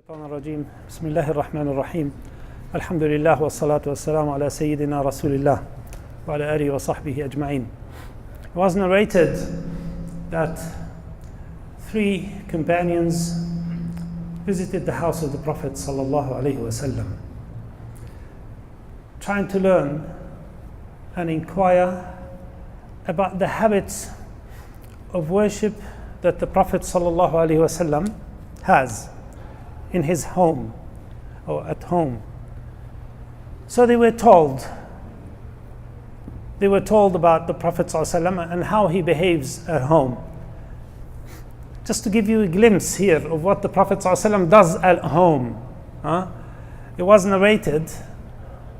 الشيطان الرجيم بسم الله الرحمن الرحيم الحمد لله والصلاة والسلام على سيدنا رسول الله وعلى آله وصحبه أجمعين. It was narrated that three companions visited the house of the Prophet sallallahu alaihi wasallam, trying to learn and inquire about the habits of worship that the Prophet sallallahu alaihi wasallam has in his home or at home. So they were told about the Prophet ﷺ and how he behaves at home. Just to give you a glimpse here of what the Prophet ﷺ does at home. It was narrated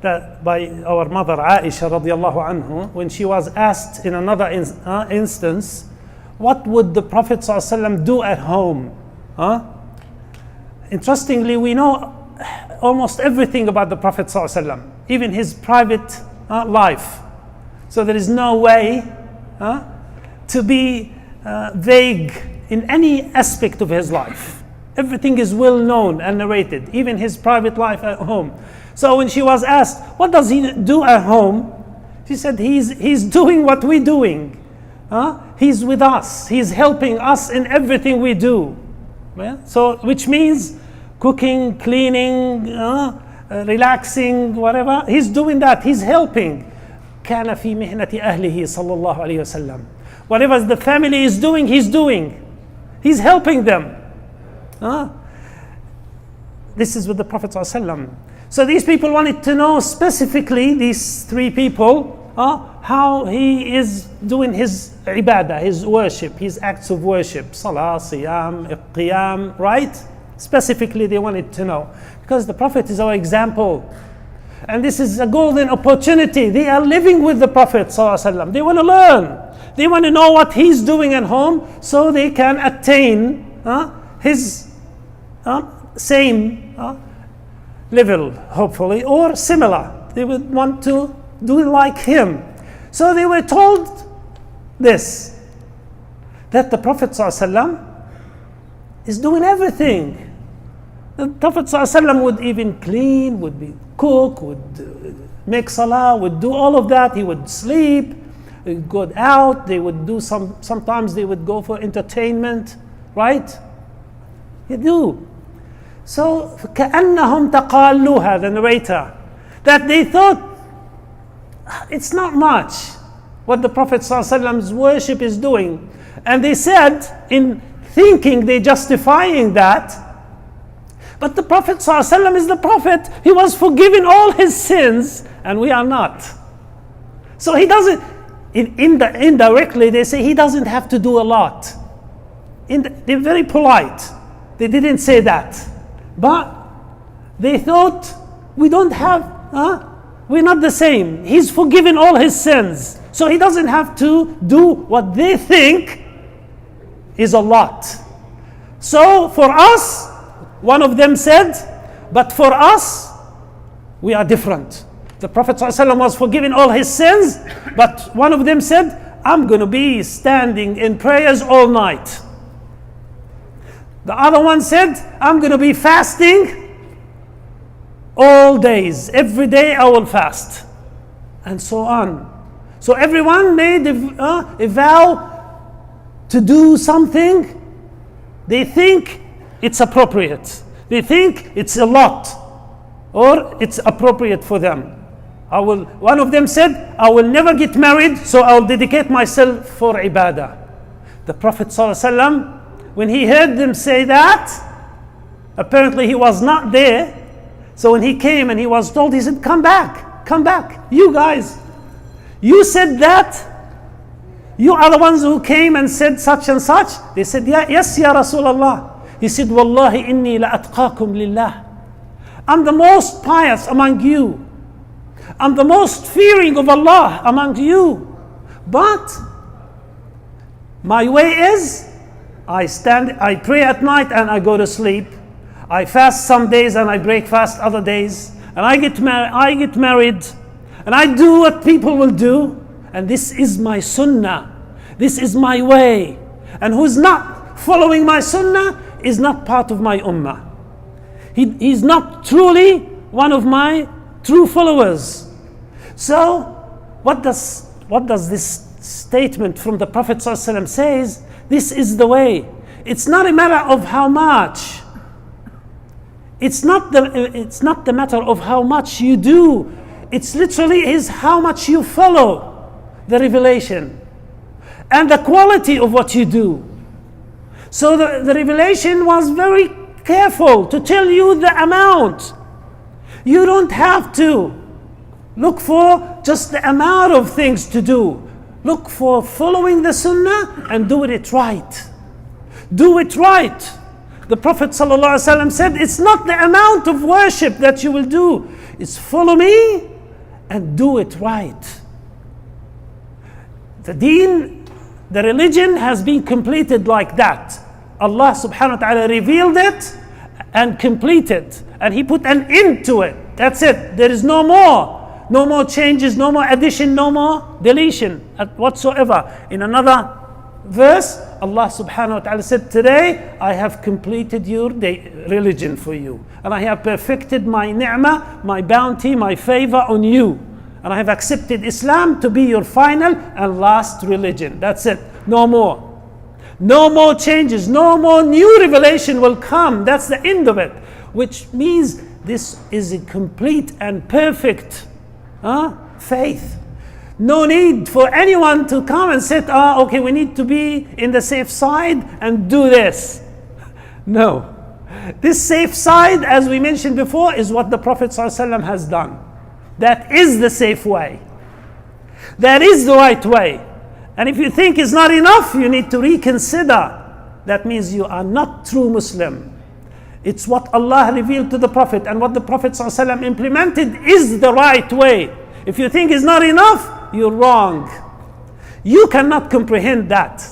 that by our mother Aisha radiallahu anhu, when she was asked in another instance, what would the Prophet ﷺ do at home? Interestingly, we know almost everything about the Prophet ﷺ, even his private life. So there is no way to be vague in any aspect of his life. Everything is well known and narrated, even his private life at home. So when she was asked, what does he do at home? She said, he's doing what we're doing. He's with us. He's helping us in everything we do. So, which means cooking, cleaning, relaxing, whatever. He's doing that. He's helping. كان في مهنة أهله صلى الله عليه وسلم. Whatever the family is doing, he's doing. He's helping them. This is with the Prophet ﷺ. So these people wanted to know specifically, these three people, how he is doing his ibadah, his worship, his acts of worship, salah, siyam, qiyam, right? Specifically they wanted to know, because the Prophet is our example, and this is a golden opportunity. They are living with the Prophet ﷺ. They want to learn, they want to know what he's doing at home, so they can attain his same level, hopefully, or similar. They would want to do like him. So they were told this, that the Prophet ﷺ is doing everything. The Prophet ﷺ would even clean, cook, would make salah, would do all of that. He would sleep, he'd go out, they would do sometimes they would go for entertainment, right? He do. So كأنهم تقالوها, the narrator, that they thought it's not much what the Prophet ﷺ's worship is doing. And they said, in thinking, they justifying that, but the Prophet ﷺ is the Prophet. He was forgiven all his sins, and we are not. So he doesn't, indirectly they say he doesn't have to do a lot. They're very polite. They didn't say that. But they thought, we don't have, we're not the same. He's forgiven all his sins. So he doesn't have to do what they think is a lot. So for us, one of them said, but for us, we are different. The Prophet ﷺ was forgiven all his sins, but one of them said, I'm going to be standing in prayers all night. The other one said, I'm going to be fasting all days. Every day I will fast. And so on. So everyone made a vow to do something. They think it's appropriate. They think it's a lot, or it's appropriate for them. One of them said, I will never get married, so I will dedicate myself for ibadah. The Prophet ﷺ, when he heard them say that, apparently he was not there. So when he came and he was told, he said, come back, you guys. You said that? You are the ones who came and said such and such? They said, yes, Ya Rasulullah. He said, Wallahi inni la atqakum lillah. I'm the most pious among you. I'm the most fearing of Allah among you. But my way is, I pray at night and I go to sleep. I fast some days and I break fast other days. And I get married. And I do what people will do. And this is my sunnah. This is my way. And who's not following my sunnah is not part of my ummah. he's not truly one of my true followers. So what does this statement from the Prophet ﷺ says? This is the way. It's not a matter of how much. It's not the matter of how much you do. It's literally is how much you follow the revelation and the quality of what you do. So the revelation was very careful to tell you the amount. You don't have to look for just the amount of things to do. Look for following the sunnah and doing it right. Do it right. The Prophet ﷺ said, it's not the amount of worship that you will do. It's follow me and do it right. The deen, the religion has been completed like that. Allah subhanahu wa ta'ala revealed it and completed. And He put an end to it. That's it. There is no more. No more changes, no more addition, no more deletion whatsoever. In another verse, Allah subhanahu wa ta'ala said, today I have completed your religion for you. And I have perfected my ni'mah, my bounty, my favor on you. And I have accepted Islam to be your final and last religion. That's it. No more. No more changes, no more new revelation will come. That's the end of it. Which means this is a complete and perfect faith. No need for anyone to come and say, okay, we need to be in the safe side and do this. No. This safe side, as we mentioned before, is what the Prophet ﷺ has done. That is the safe way. That is the right way. And if you think it's not enough, you need to reconsider. That means you are not true Muslim. It's what Allah revealed to the Prophet, and what the Prophet ﷺ implemented is the right way. If you think it's not enough, you're wrong. You cannot comprehend that.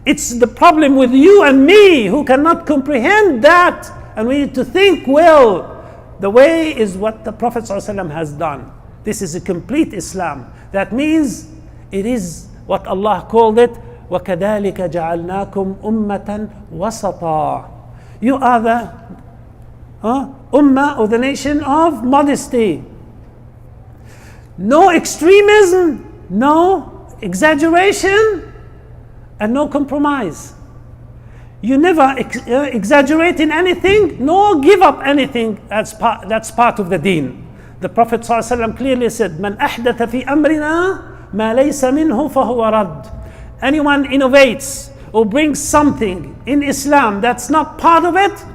It's the problem with you and me who cannot comprehend that. And we need to think, well, the way is what the Prophet ﷺ has done. This is a complete Islam. That means it is what Allah called it, وَكَذَلِكَ جَعَلْنَاكُمْ أُمَّةً وَسَطًا. You are the ummah, or the nation of modesty. No extremism, no exaggeration, and no compromise. You never exaggerate in anything, nor give up anything. That's part of the deen. The Prophet ﷺ clearly said, "Man ahdatha fi amrina ma laysa minhu fahuwa rad." Anyone innovates or brings something in Islam that's not part of it,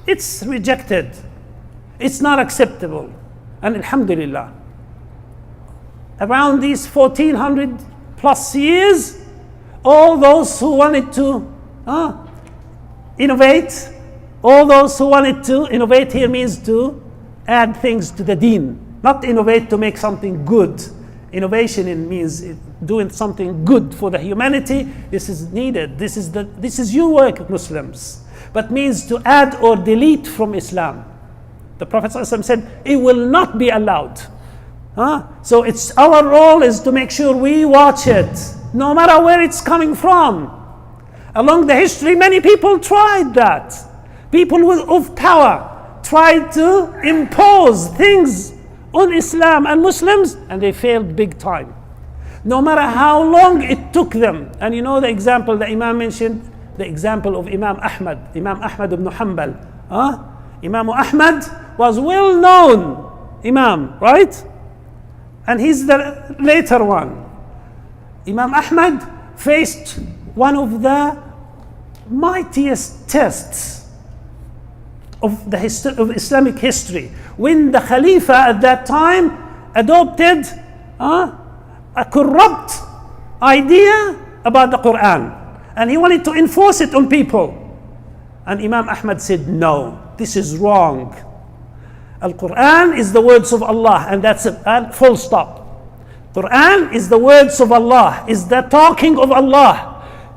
it's rejected. It's not acceptable. And alhamdulillah, around these 1400 plus years, all those who wanted to innovate, all those who wanted to innovate here means to add things to the deen, not innovate to make something good. Innovation means doing something good for the humanity. This is needed. This is your work, Muslims. But means to add or delete from Islam. The Prophet ﷺ said, it will not be allowed. So it's our role is to make sure we watch it, no matter where it's coming from. Along the history, many people tried that. People of power tried to impose things on Islam and Muslims, and they failed big time. No matter how long it took them. And you know the example the Imam mentioned, the example of Imam Ahmad ibn Hanbal. Imam Ahmad was well known Imam, right? And he's the later one. Imam Ahmad faced one of the mightiest tests of the of Islamic history, when the Khalifa at that time adopted a corrupt idea about the Quran, and he wanted to enforce it on people. And Imam Ahmad said, no, this is wrong. Al-Quran is the words of Allah, and that's it, and full stop. Quran is the words of Allah, is the talking of Allah.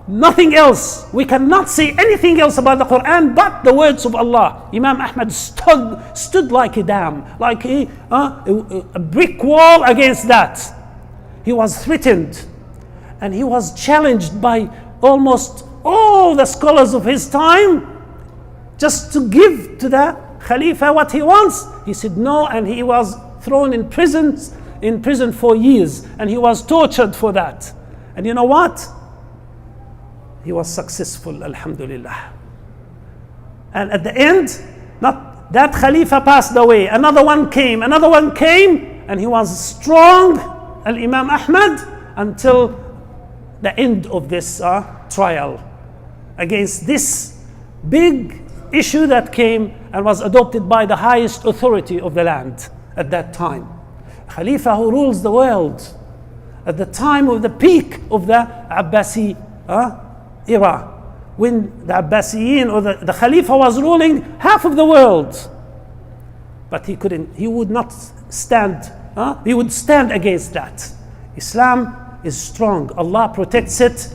Nothing else. We cannot say anything else about the Quran but the words of Allah. Imam Ahmad stood like a dam, like a brick wall against that. He was threatened, and he was challenged by almost all the scholars of his time just to give to the Khalifa what he wants? He said no, and he was thrown in prison for years, and he was tortured for that. And you know what? He was successful, alhamdulillah. And at the end, not that Khalifa passed away, another one came, and he was strong, Al-Imam Ahmad, until the end of this trial against this big issue that came and was adopted by the highest authority of the land at that time. Khalifa who rules the world at the time of the peak of the Abbasi era, when the Abbasiyin or the Khalifa was ruling half of the world. But he would not stand, he would stand against that. Islam is strong. Allah protects it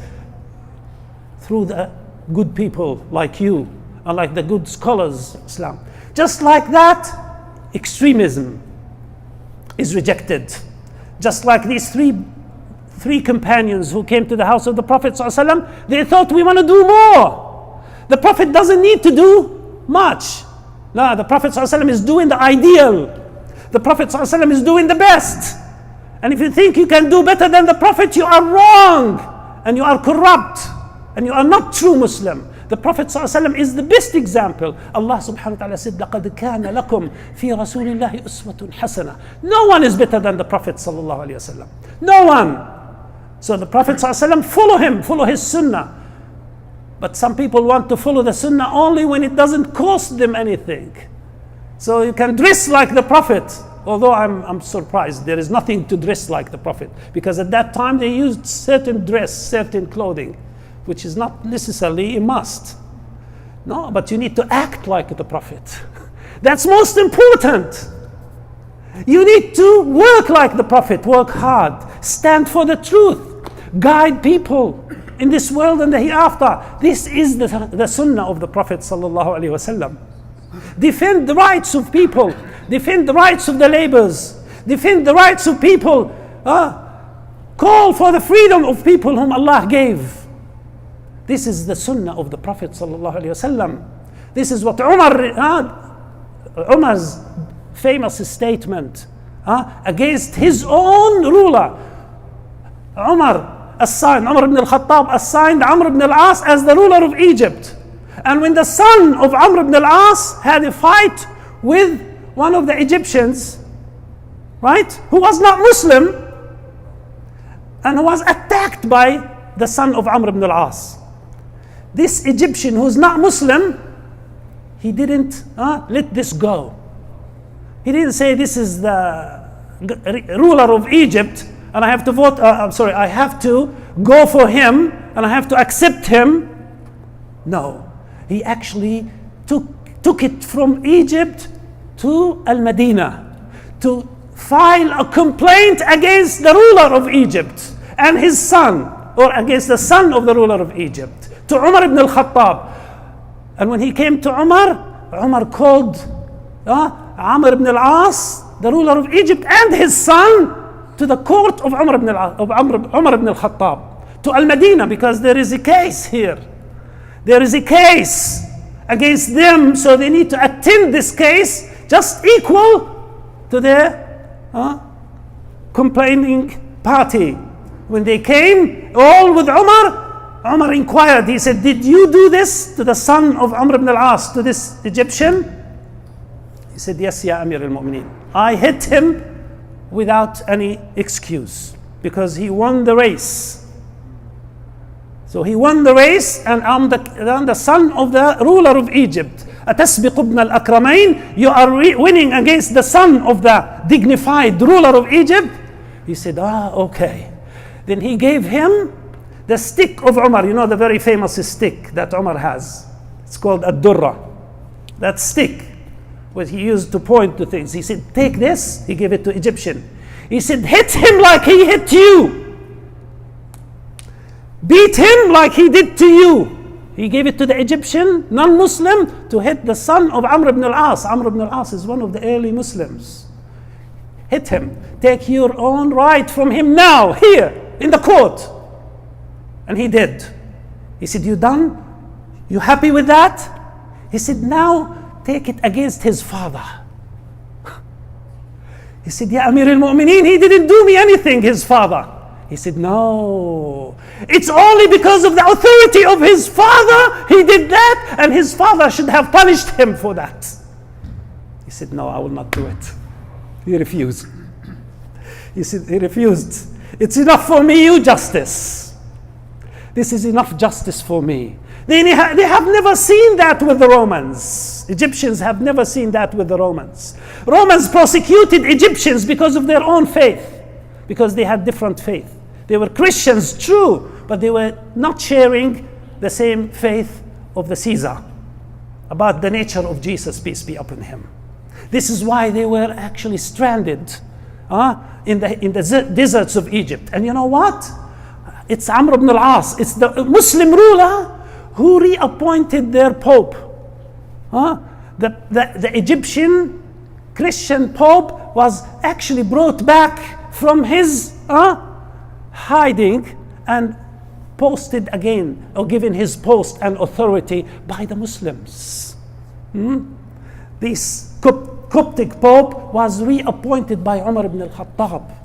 through the good people like you and like the good scholars of Islam. Just like that, extremism is rejected. Just like these three companions who came to the house of the Prophet ﷺ, they thought, we want to do more. The Prophet doesn't need to do much. No, the Prophet ﷺ is doing the ideal. The Prophet ﷺ is doing the best. And if you think you can do better than the Prophet, you are wrong. And you are corrupt. And you are not true Muslim. The Prophet ﷺ is the best example. Allah subhanahu wa ta'ala said, لَقَدْ كَانَ لَكُمْ فِي رَسُولِ اللَّهِ أُسْوَةٌ حَسَنَةٌ. No one is better than the Prophet sallallahu alaihi wasallam. No one. So the Prophet ﷺ, follow him, follow his sunnah. But some people want to follow the sunnah only when it doesn't cost them anything. So you can dress like the Prophet. Although I'm surprised, there is nothing to dress like the Prophet. Because at that time they used certain dress, certain clothing, which is not necessarily a must. No, but you need to act like the Prophet. That's most important. You need to work like the Prophet, work hard, stand for the truth, guide people in this world and the hereafter. This is the sunnah of the Prophet sallallahu alaihi wasallam. Defend the rights of people, defend the rights of the laborers, defend the rights of people, call for the freedom of people whom Allah gave. This is the sunnah of the Prophet sallallahu alaihi wasallam. This is what Umar's famous statement against his own ruler. Umar ibn al-Khattab assigned Amr ibn al-As as the ruler of Egypt. And when the son of Amr ibn al-As had a fight with one of the Egyptians, right, who was not Muslim, and was attacked by the son of Amr ibn al-As. This Egyptian who's not Muslim, he didn't let this go. He didn't say, this is the ruler of Egypt and I have to vote, I have to go for him and I have to accept him. No, he actually took it from Egypt to Al-Madinah to file a complaint against the ruler of Egypt and his son, or against the son of the ruler of Egypt, to Umar ibn al-Khattab. And when he came to Umar called Amr ibn al-As, the ruler of Egypt, and his son to the court of Umar ibn al-Khattab, to Al-Madinah, because there is a case here. There is a case against them, so they need to attend this case just equal to their complaining party. When they came all with Umar inquired, he said, did you do this to the son of Amr ibn al-As, to this Egyptian? He said, yes, Ya Amir al-Mu'mineen. I hit him without any excuse because he won the race. So he won the race, and I'm the son of the ruler of Egypt. أتسبق ابن الأكرمين, you are winning against the son of the dignified ruler of Egypt. He said, okay. Then he gave him the stick of Umar, you know, the very famous stick that Umar has. It's called Ad-Durra. That stick, what he used to point to things. He said, take this. He gave it to Egyptian. He said, hit him like he hit you. Beat him like he did to you. He gave it to the Egyptian, non-Muslim, to hit the son of Amr ibn al-As. Amr ibn al-As is one of the early Muslims. Hit him. Take your own right from him now, here, in the court. And he did. He said, you done? You happy with that? He said, now take it against his father. He said, Ya Amir al-Mu'mineen, he didn't do me anything, his father. He said, no, it's only because of the authority of his father he did that, and his father should have punished him for that. He said, no, I will not do it. He refused. He said, he refused. It's enough for me, you justice. This is enough justice for me. They have never seen that with the Romans. Egyptians have never seen that with the Romans. Romans prosecuted Egyptians because of their own faith, because they had different faith. They were Christians, true, but they were not sharing the same faith of the Caesar about the nature of Jesus, peace be upon him. This is why they were actually stranded in the deserts of Egypt. And you know what? It's Amr ibn al-As. It's the Muslim ruler who reappointed their pope. The Egyptian Christian pope was actually brought back from his hiding and posted again, or given his post and authority by the Muslims. This Coptic pope was reappointed by Umar ibn al-Khattab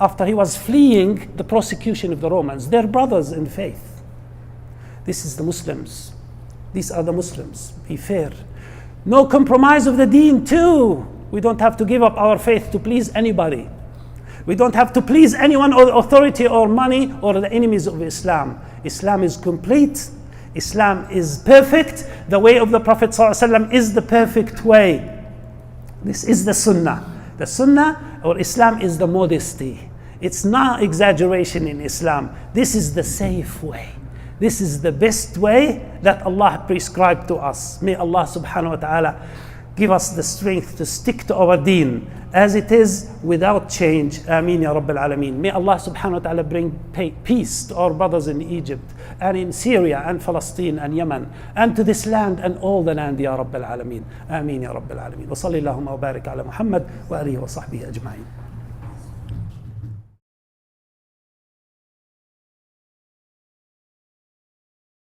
after he was fleeing the prosecution of the Romans. They're brothers in faith. This is the Muslims. These are the Muslims. Be fair. No compromise of the deen too. We don't have to give up our faith to please anybody. We don't have to please anyone or authority or money or the enemies of Islam. Islam is complete. Islam is perfect. The way of the Prophet ﷺ is the perfect way. This is the Sunnah. The Sunnah or Islam is the modesty. It's not exaggeration in Islam. This is the safe way. This is the best way that Allah prescribed to us. May Allah subhanahu wa ta'ala give us the strength to stick to our deen as it is without change. Ameen ya Rabbil Alameen. May Allah subhanahu wa ta'ala bring peace to our brothers in Egypt and in Syria and Palestine and Yemen and to this land and all the land ya Rabbil Alameen. Ameen ya Rabbil Alameen. Wa sallallahu wa barik ala Muhammad wa alihi wa sahbihi ajma'in.